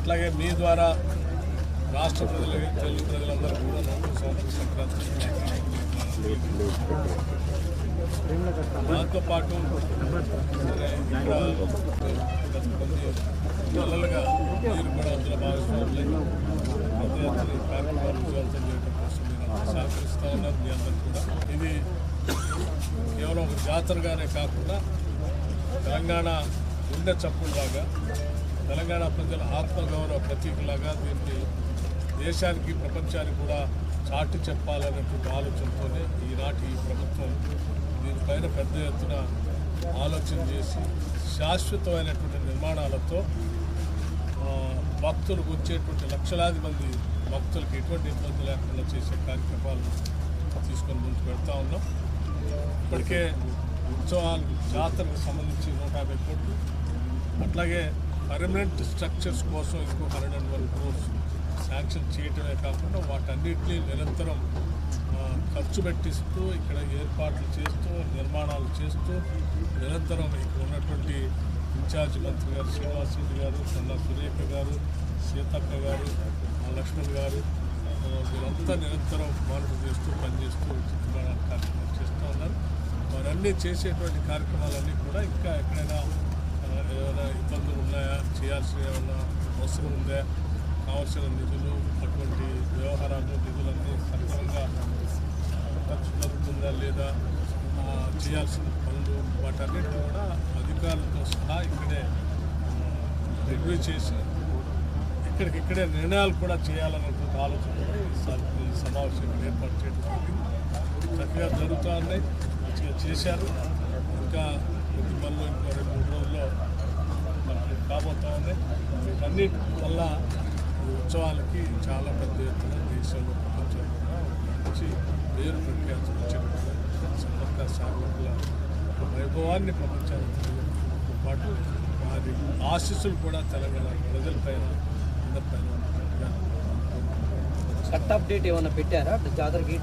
అట్లాగే మీ ద్వారా రాష్ట్ర ప్రజలకి తెలుగు ప్రజలందరూ కూడా సంవత్సరం సంక్రాంతి దాంతో పాటు ఇక్కడ గత కొన్ని నెలలుగా మీరు కూడా అందులో భాగస్వాములై కార్యక్రమాలు విజయవంతం చేయడం కోసం మీరు సహకరిస్తూ ఉన్నారు. మీ అందరూ కూడా ఇది కేవలం ఒక జాతరగానే కాకుండా తెలంగాణ గుండె చప్పుడులాగా తెలంగాణ ప్రజల ఆత్మగౌరవ ప్రతీకలాగా దీన్ని దేశానికి ప్రపంచానికి కూడా చాటి చెప్పాలనేటువంటి ఆలోచనతోనే ఈనాటి ఈ ప్రభుత్వం దీనిపైన పెద్ద ఎత్తున ఆలోచన చేసి శాశ్వతమైనటువంటి నిర్మాణాలతో భక్తులకు వచ్చేటువంటి లక్షలాది మంది భక్తులకు ఎటువంటి ఇబ్బంది లేకుండా చేసే కార్యక్రమాలు తీసుకొని ముందుకు పెడతా ఉన్నాం. ఇప్పటికే ఉత్సవాలు జాతరకు సంబంధించి 150 కోట్లు, అట్లాగే పర్మనెంట్ స్ట్రక్చర్స్ కోసం ఇంకో 101 crores శాంక్షన్ చేయటమే కాకుండా వాటన్నిటినీ నిరంతరం ఖర్చు పెట్టిస్తూ ఇక్కడ ఏర్పాట్లు చేస్తూ నిర్మాణాలు చేస్తూ నిరంతరం ఇక్కడ ఉన్నటువంటి ఇన్ఛార్జ్ మంత్రి గారు శ్రీనివాస్ రెడ్డి గారు, కన్నా సురేఖ గారు, సీతక్క గారు, లక్ష్మణ్ గారు వీరంతా నిరంతరం మానిటర్ చేస్తూ పనిచేస్తూ నిర్మాణాలు కార్యక్రమాలు చేస్తూ ఉన్నారు. వారన్నీ చేసేటువంటి కార్యక్రమాలన్నీ కూడా ఇంకా ఎక్కడైనా ఏమైనా ఇబ్బందులు ఉన్నాయా, చేయాల్సిన ఏమైనా అవసరం ఉందా, కావాల్సిన నిధులు అటువంటి వ్యవహారాలు నిధులన్నీ సక్రమంగా ఖర్చు జరుగుతుందా లేదా, చేయాల్సిన పనులు వాటన్నిటిని కూడా అధికారులతో సహా ఇక్కడే రివ్యూ చేసి ఇక్కడికిక్కడే నిర్ణయాలు కూడా చేయాలన్నటువంటి ఆలోచన ఈ సమావేశం ఏర్పాటు చేయడం చక్కగా జరుగుతూ ఉన్నాయి. మంచిగా చేశారు. ఇంకా కొద్ది పనులు ఇంకో 2-3 రోజుల్లో కంప్లీట్ కాబోతూ ఉన్నాయి. వీటన్నిటి వల్ల ఉత్సవాలకి చాలా పెద్ద ఎత్తున దేశంలో ప్రపంచంలో మంచి పేరు ప్రఖ్యాతులు వచ్చినటువంటి సమ్మక్క సారలమ్మ వైభవాన్ని ప్రపంచానికి తెలియడంతో పాటు వారి ఆశీస్సులు కూడా తెలంగాణ ప్రజలపైన అందరిపైన కట్ అప్డేట్ ఏమైనా పెట్టారా జాతరకి?